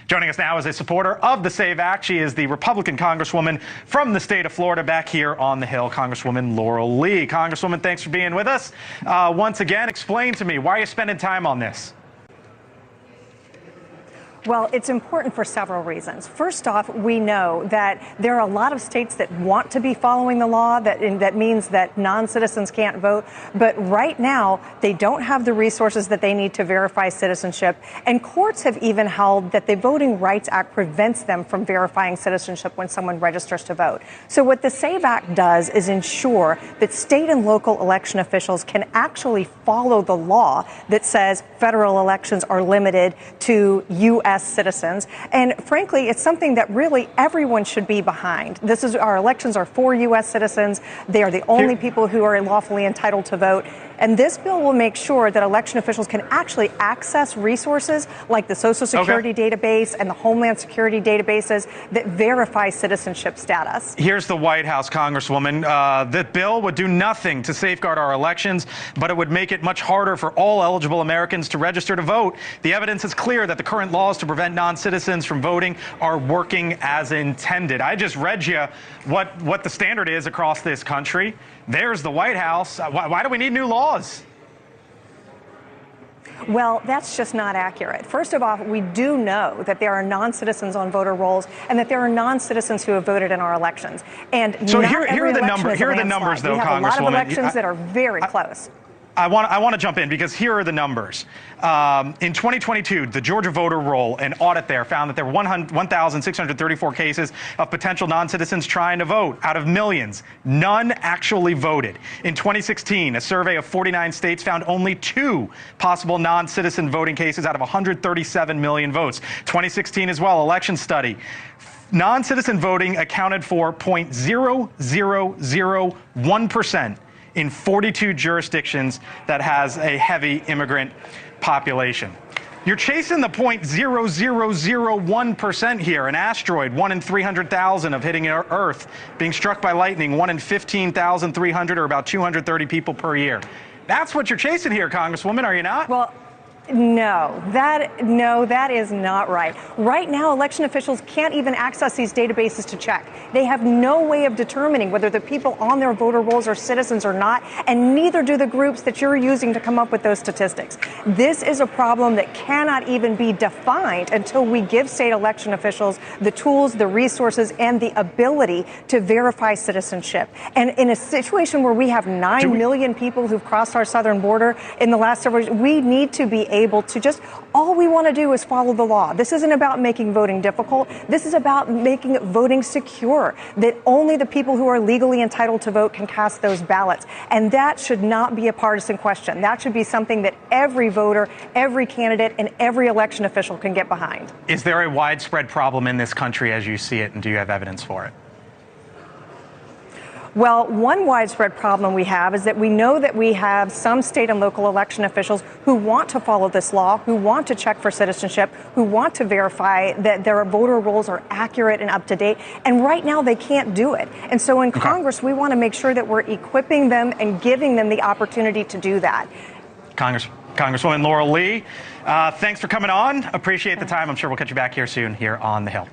Joining us now is a supporter of the SAVE Act. She is the Republican Congresswoman from the state of Florida, back here on the Hill, Congresswoman Laurel Lee. Congresswoman, thanks for being with us. Once again, explain to me, why are you spending time on this? Well, it's important for several reasons. First off, we know that there are a lot of states that want to be following the law, that means that non-citizens can't vote. But right now, they don't have the resources that they need to verify citizenship. And courts have even held that the Voting Rights Act prevents them from verifying citizenship when someone registers to vote. So what the SAVE Act does is ensure that state and local election officials can actually follow the law that says federal elections are limited to U.S. citizens. And frankly, it's something that really everyone should be behind. Our elections are for U.S. citizens. They are the only people who are lawfully entitled to vote. And this bill will make sure that election officials can actually access resources like the Social Security database and the Homeland Security databases that verify citizenship status. Here's the White House, Congresswoman. The bill would do nothing to safeguard our elections, but it would make it much harder for all eligible Americans to register to vote. The evidence is clear that the current laws to prevent non-citizens from voting are working as intended. I just read you what the standard is across this country. There's the White House. Why do we need new laws? Well, that's just not accurate. First of all, we do know that there are non-citizens on voter rolls and that there are non-citizens who have voted in our elections. And so here are the numbers, though, Congresswoman. We have a lot of elections that are very close. I want to jump in because here are the numbers. In 2022, the Georgia voter roll, an audit there found that there were 1,634 cases of potential non-citizens trying to vote out of millions. None actually voted. In 2016, a survey of 49 states found only 2 possible non-citizen voting cases out of 137 million votes. 2016 as well, election study. Non-citizen voting accounted for 0.0001% in 42 jurisdictions that has a heavy immigrant population. You're chasing the 0.0001% here, an asteroid, 1 in 300,000 of hitting Earth, being struck by lightning, 1 in 15,300, or about 230 people per year. That's what you're chasing here, Congresswoman, are you not? Well, No, that is not right. Right now, election officials can't even access these databases to check. They have no way of determining whether the people on their voter rolls are citizens or not, and neither do the groups that you're using to come up with those statistics. This is a problem that cannot even be defined until we give state election officials the tools, the resources, and the ability to verify citizenship. And in a situation where we have 9 million people who've crossed our southern border in the last several years, we need to be able to all we want to do is follow the law. This isn't about making voting difficult. This is about making voting secure, that only the people who are legally entitled to vote can cast those ballots. And that should not be a partisan question. That should be something that every voter, every candidate, and every election official can get behind. Is there a widespread problem in this country as you see it, and do you have evidence for it? Well, one widespread problem we have is that we know that we have some state and local election officials who want to follow this law, who want to check for citizenship, who want to verify that their voter rolls are accurate and up to date. And right now they can't do it. And so in Congress, we want to make sure that we're equipping them and giving them the opportunity to do that. Congresswoman Laurel Lee, thanks for coming on. Appreciate the time. I'm sure we'll catch you back here soon here on the Hill.